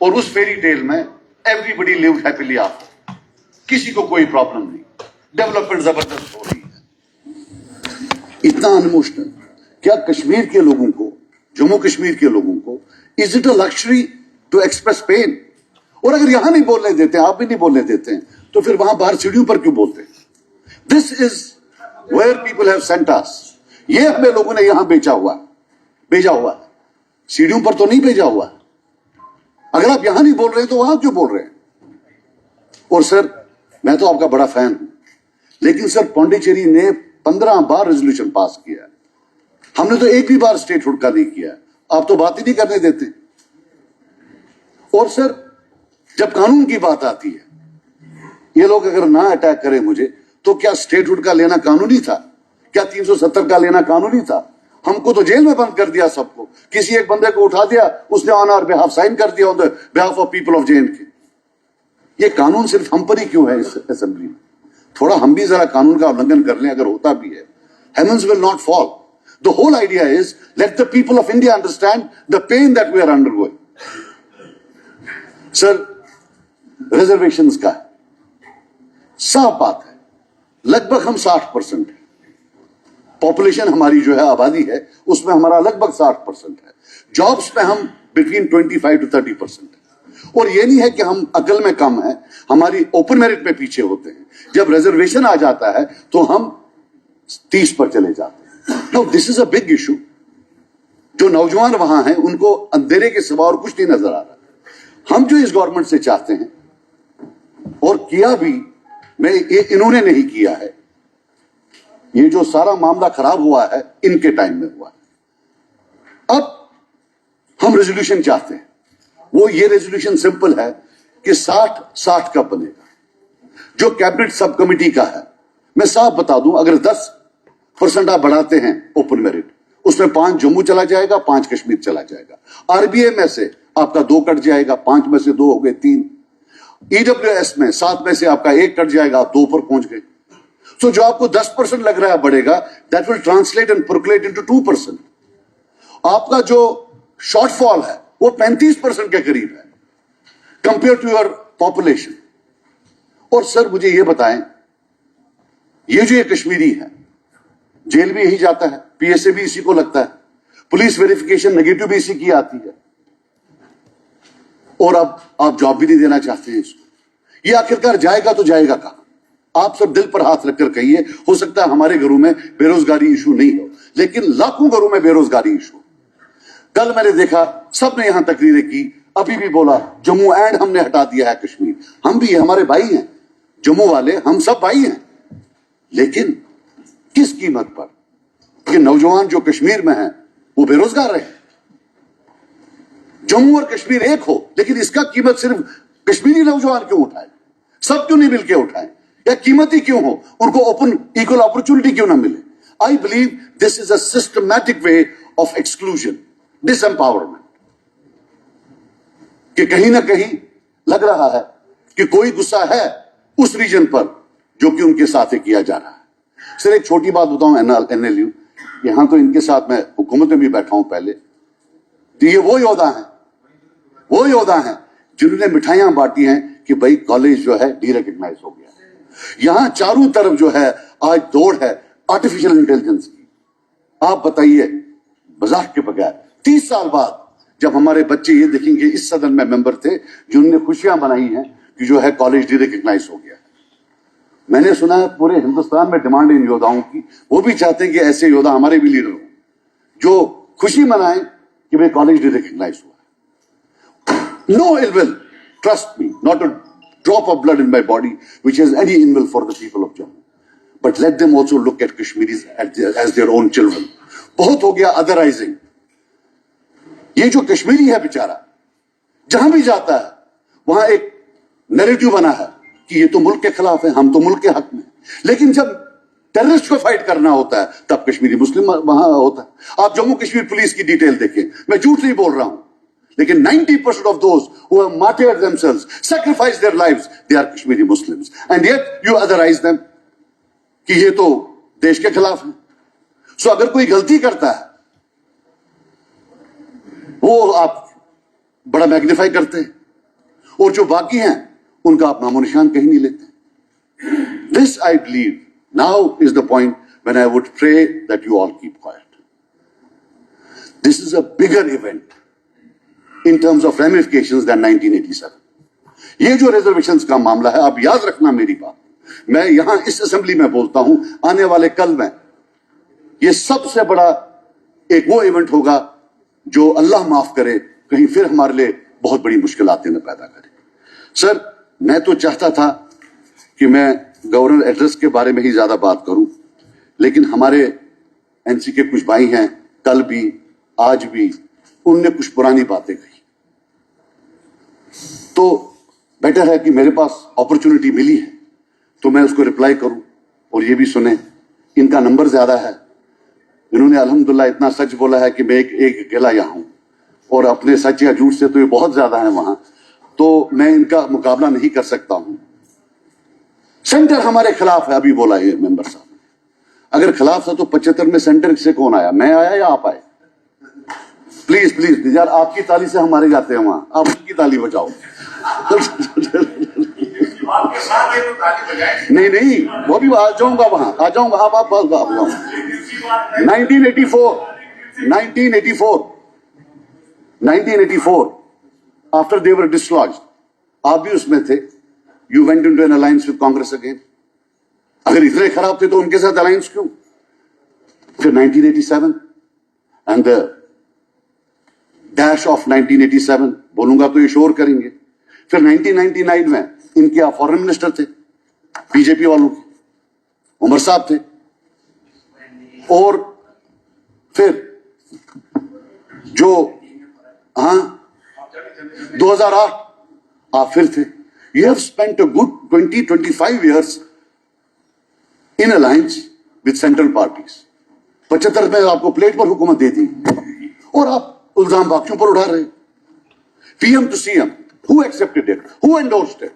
اور اس ferry tell میں every بڈی lived happily after, کسی کو کوئی پرابلم نہیں، ڈیولپمنٹ زبردست ہو رہی ہے. اتنا انموشنل. کیا کشمیر کے لوگوں کو، جموں کشمیر کے لوگوں کو، is it a luxury to express pain? اور اگر یہاں نہیں بولنے دیتے ہیں، آپ بھی نہیں بولنے دیتے ہیں، تو پھر وہاں باہر سیڑھیوں پر کیوں بولتے ہیں؟ This is where people have sent us. یہ ہمیں لوگوں نے یہاں بھیجا ہوا ہے، سیڑھیوں پر تو نہیں بھیجا ہوا. اگر آپ یہاں نہیں بول رہے ہیں تو وہاں کیوں بول رہے ہیں؟ اور سر، میں تو آپ کا بڑا فین ہوں، لیکن سر پانڈیچیری نے 15 بار ریزولوشن پاس کیا، ہم نے تو ایک بھی بار اسٹیٹ ہوڈ کا نہیں کیا. آپ تو بات ہی نہیں کرنے دیتے. اور سر، جب قانون کی بات آتی ہے، یہ لوگ اگر نہ اٹیک کریں مجھے، تو کیا اسٹیٹ ہوڈ کا لینا قانونی تھا؟ کیا 370 کا لینا قانونی تھا؟ ہم کو تو جیل میں بند کر دیا سب کو. کسی ایک بندے کو اٹھا دیا، اس نے آن آر بہاف سائن کر دیا، on behalf of people of JNK. یہ قانون صرف ہم پر ہی کیوں ہے اس اسمبلی میں؟ تھوڑا ہم بھی ذرا قانون کا النگن کر لیں، اگر ہوتا بھی ہے. Heavens will not fall. The whole idea is, let the people of India understand the pain that we are undergoing. Sir, reservations کا صاف بات ہے، لگ بھگ ہم 60% ہیں. پاپولیشن ہماری جو ہے، آبادی ہے، اس میں ہمارا لگ بھگ 60% ہے. جابس میں ہم بٹوین 25 to 30% ہیں. اور یہ نہیں ہے کہ ہم عقل میں کم ہیں، ہماری اوپن میرٹ میں پیچھے ہوتے ہیں. جب ریزرویشن آ جاتا ہے تو ہم 30 پر چلے جاتے ہیں. Now this is a big issue. جو نوجوان وہاں ہیں ان کو اندھیرے کے سوا اور کچھ نہیں نظر آ رہا. ہم جو اس گورنمنٹ سے چاہتے ہیں، اور کیا بھی، انہوں نے نہیں کیا ہے، یہ جو سارا معاملہ خراب ہوا ہے ان کے ٹائم میں ہوا ہے. اب ہم ریزولوشن چاہتے ہیں. وہ یہ ریزولوشن سمپل ہے کہ 60 کا بنے گا، جو کیبنٹ سب کمیٹی کا ہے. میں صاف بتا دوں، اگر 10% آپ بڑھاتے ہیں اوپن میرٹ، اس میں 5 جموں چلا جائے گا، 5 کشمیر چلا جائے گا. RBA میں سے آپ کا 2 کٹ جائے گا، 5 میں سے 2 ہو گئے 3. EWS میں 7 میں سے آپ کا 1 کٹ جائے گا، آپ 2 پر پہنچ گئے. سو جو آپ کو 10% لگ رہا ہے بڑھے گا، that will translate and percolate into 2%. آپ کا جو شارٹ فال ہے وہ 35% کے قریب ہے کمپیئر ٹو یور پاپولیشن. اور سر مجھے یہ بتائیں، یہ جو یہ کشمیری ہے، جیل بھی یہی جاتا ہے، PSA بھی اسی کو لگتا ہے، پولیس ویریفیکیشن نگیٹو بھی اسی کی آتی ہے، اور اب آپ جاب بھی نہیں دینا چاہتے ہیں اس کو. یہ آخرکار جائے گا تو جائے گا کہاں؟ آپ سب دل پر ہاتھ رکھ کر کہیے. ہو سکتا ہے ہمارے گھروں میں بے روزگاری ایشو نہیں ہو، لیکن لاکھوں گھروں میں بے روزگاری ایشو. کل میں نے دیکھا سب نے یہاں تقریریں کی، ابھی بھی بولا جموں اینڈ ہم نے ہٹا دیا ہے کشمیر. ہم بھی، ہمارے بھائی ہیں جموں والے، ہم سب بھائی ہیں. لیکن کس قیمت پر؟ کہ نوجوان جو کشمیر میں ہیں وہ بے روزگار رہے. جموں اور کشمیر ایک ہو، لیکن اس کا قیمت صرف کشمیری نوجوان کیوں اٹھائے؟ سب کیوں نہیں مل کے اٹھائیں؟ یا قیمت ہی کیوں ہو؟ ان کو ایکول اپرچونٹی کیوں نہ ملے؟ I believe this is a systematic way of exclusion, disempowerment. کہ کہیں نہ کہیں لگ رہا ہے کہ کوئی غصہ ہے اس ریجن پر جو کہ ان کے ساتھ کیا جا رہا ہے. سر ایک چھوٹی بات بتاؤں، NLU یہاں تو ان کے ساتھ میں حکومت میں بھی بیٹھا ہوں پہلے، تو یہ وہ یودا ہیں جنہوں نے مٹھائیاں بانٹی ہیں کہ بھائی کالج جو ہے ڈی ریکگنائز ہو گیا. یہاں چاروں طرف جو ہے آج دوڑ ہے آرٹیفیشل انٹیلیجنس کی. آپ بتائیے، مذاق کے بغیر 30 سال بعد جب ہمارے بچے یہ دیکھیں گے، اس صدن میں ممبر تھے جنہوں نے خوشیاں منائی ہیں کہ جو ہے کالج ڈی ریکگنائز ہو گیا. میں نے سنا ہے پورے ہندوستان میں ڈیمانڈ ان یوداؤں کی، وہ بھی چاہتے ہیں کہ ایسے یودا ہمارے بھی لیڈر ہوں جو خوشی منائیں کہ بھائی کالج ڈی ریکگنائز ہوا. No ill will, trust me, not a drop of blood in my body which has any ill will for the people of Jammu. But let them also look at Kashmiris as their own children. بہت ہو گیا otherizing. یہ جو کشمیری ہے بیچارہ، جہاں بھی جاتا ہے وہاں ایک نیریٹو بنا ہے کہ یہ تو ملک کے خلاف ہے، ہم تو ملک کے حق میں. لیکن جب ٹیررسٹ کو فائٹ کرنا ہوتا ہے تب کشمیری مسلم وہاں ہوتا ہے. آپ جموں کشمیر پولیس کی ڈیٹیل دیکھیں، میں جھوٹ نہیں بول رہا ہوں، لیکن 90% of those who have martyred themselves, sacrificed their lives, they are Kashmiri Muslims. And yet you otherize them کہ یہ تو دیش کے خلاف ہیں. سو اگر کوئی غلطی کرتا ہے وہ آپ بڑا میگنیفائی کرتے ہیں. اور جو باقی ہیں ان کا آپ نام و نشان کہیں نہیں لیتے. This I believe now is the point when I would pray that you all keep quiet. This is a bigger event in terms of ramifications than 1987. یہ جو ریزرویشنز کا معاملہ ہے, آپ یاد رکھنا میری بات, میں یہاں اس اسمبلی میں بولتا ہوں, آنے والے کل میں یہ سب سے بڑا ایک وہ ایونٹ ہوگا جو اللہ معاف کرے کہیں پھر ہمارے لیے بہت بڑی مشکلات نہ پیدا کرے. سر, میں تو چاہتا تھا کہ میں گورنر ایڈریس کے بارے میں ہی زیادہ بات کروں, لیکن ہمارے این سی کے کچھ بھائی ہیں, کل بھی آج بھی ان نے کچھ پرانی باتیں کہی, تو بیٹر ہے کہ میرے پاس اپرچونٹی ملی ہے تو میں اس کو رپلائی کروں. اور یہ بھی سنیں, ان کا نمبر زیادہ ہے, انہوں نے الحمدللہ اتنا سچ بولا ہے کہ میں ایک اکیلا یہاں ہوں, اور اپنے سچ یا جھوٹ سے تو یہ بہت زیادہ ہیں وہاں, تو میں ان کا مقابلہ نہیں کر سکتا ہوں. سینٹر ہمارے خلاف ہے, ابھی بولا یہ ممبر صاحب, اگر خلاف تھا تو 75 میں سینٹر سے کون آیا, میں آیا یا آپ آئے؟ پلیز پلیز یار, آپ کی تالی سے ہمارے جاتے ہیں وہاں, آپ ان کی تالی بجاؤ. نہیں, وہ بھی آ جاؤں گا وہاں, آ جاؤں گا. آپ 1984 after they were dislodged, آپ بھی اس میں تھے. You went into an alliance with Congress again. اگر اتنے خراب تھے تو ان کے ساتھ alliance کیوں؟ پھر 1987 and the dash of 1987 بولوں گا تو یہ شور کریں گے. پھر 1999 میں ان کے فورن منسٹر تھے بی جے پی والوں کے, عمر صاحب تھے. اور پھر جو 2008 آپ پھر تھے. You have spent a good 20-25 years in alliance with central parties. 75 میں آپ کو پلیٹ پر حکومت دے دی اور آپ الزام باقیوں پر اٹھا رہے. P M to C M, who accepted it? Who endorsed it?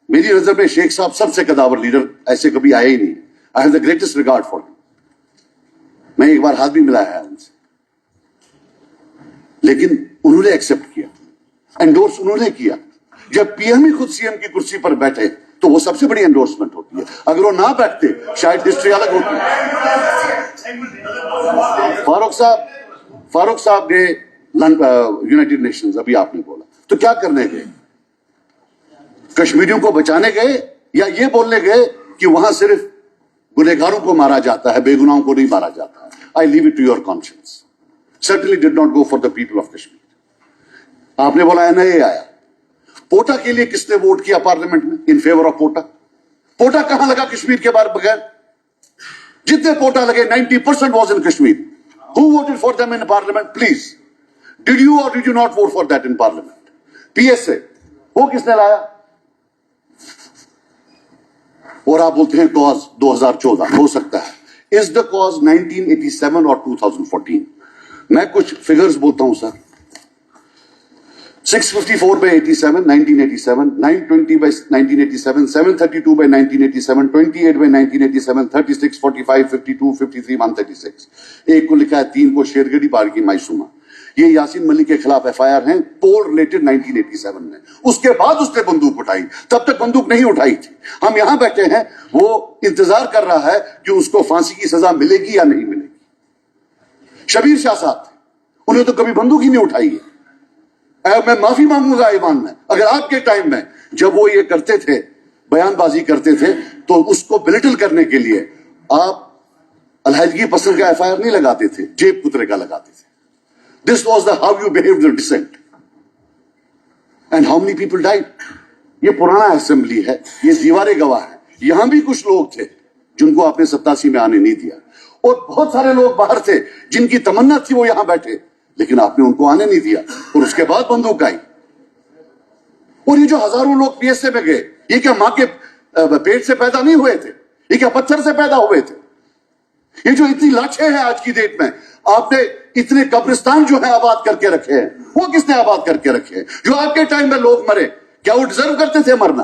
میری نظر میں شیخ صاحب سب سے قداور لیڈر ایسے کبھی آئے ہی نہیں. I have the greatest regard for him. میں ایک بار ہاتھ بھی ملایا ہے ان سے, لیکن انہوں نے ایکسپٹ کیا, انڈورس انہوں نے کیا. جب پی ایم ہی خود سی ایم کی کرسی پر بیٹھے تو وہ سب سے بڑی انڈورسمنٹ ہوتی ہے. اگر وہ نہ بیٹھتے شاید ہسٹری الگ ہوتی. فاروق صاحب گئے یونائٹڈ نیشنز, ابھی آپ نے بولا, تو کیا کرنے گئے؟ کشمیریوں کو بچانے گئے یا یہ بولنے گئے کہ وہاں صرف گنہگاروں کو مارا جاتا ہے, بے گناہوں کو نہیں مارا جاتا ہے؟ I leave it to your conscience. Certainly did not go for the people of Kashmir. آپ نے بولا NIA آیا. پوٹا کے لیے کس نے ووٹ کیا پارلیمنٹ میں ان فیور آف پوٹا؟ پوٹا کہاں لگا کشمیر کے بغیر؟ جتنے پوٹا لگے 90% was in Kashmir. Who voted for them in parliament? Please. Did you or did you not vote for that in parliament? PSA وہ کس نے لایا؟ اور آپ بولتے ہیں کاز 2014 ہو سکتا ہے. Is the cause 1987 or 2014? میں کچھ فگرز بولتا ہوں سر. 654 by 87, 1987, 920 by 1987, 732 by 1987, 28 by 1987, 36, 45, 52, 53, 136. ایک کو لکھا ہے 3 کو شیرگڑی بارگی مائسوما. یہ یاسین ملک کے خلاف ایف آئی آر ہیں پول ریلیٹڈ 1987 میں. اس کے بعد اس نے بندوق اٹھائی, تب تک بندوق نہیں اٹھائی تھی. ہم یہاں بیٹھے ہیں, وہ انتظار کر رہا ہے کہ اس کو پھانسی کی سزا ملے گی یا نہیں ملے گی. شبیر شاہ صاحب تھے, انہوں نے تو کبھی بندوق ہی نہیں اٹھائی ہے. میں معافی مانگوں گا ایوان میں, اگر آپ کے ٹائم میں جب وہ یہ کرتے تھے, بیان بازی کرتے تھے, تو اس کو بلٹل کرنے کے لیے آپ علیحدگی پسند کا ایف آئی آر نہیں لگاتے تھے, جیب پترے کا لگاتے تھے. This was the how you behaved the dissent. And how many people died? یہ پرانا اسمبلی ہے, یہ دیواریں گواہ ہیں. یہاں بھی کچھ لوگ تھے جن کو آپ نے 87 میں آنے نہیں دیا, اور بہت سارے لوگ باہر تھے جن کی تمنا تھی وہ یہاں بیٹھے, لیکن آپ نے ان کو آنے نہیں دیا, اور اس کے بعد بندوق آئی. اور یہ جو ہزاروں لوگ پی ایس اے میں گئے, یہ کیا ماں کے پیٹ سے پیدا نہیں ہوئے تھے؟ یہ کیا پتھر سے پیدا ہوئے تھے؟ یہ جو اتنی لاشیں ہیں آج کی ڈیٹ میں, آپ نے اتنے قبرستان جو ہے آباد کر کے رکھے ہیں, وہ کس نے آباد کر کے رکھے ہیں؟ جو آپ کے ٹائم میں لوگ مرے, کیا وہ ڈیزرو کرتے تھے مرنا؟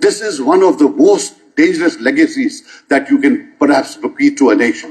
This is one of the most dangerous legacies that you can perhaps bequeath to a nation.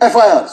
FIRs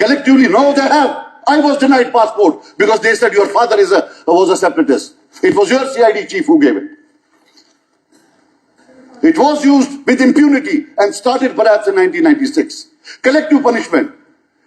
Collectively, no, they have. I was denied passport because they said your father was a separatist. It was your CID chief who gave it. It was used with impunity and started perhaps in 1996. Collective punishment.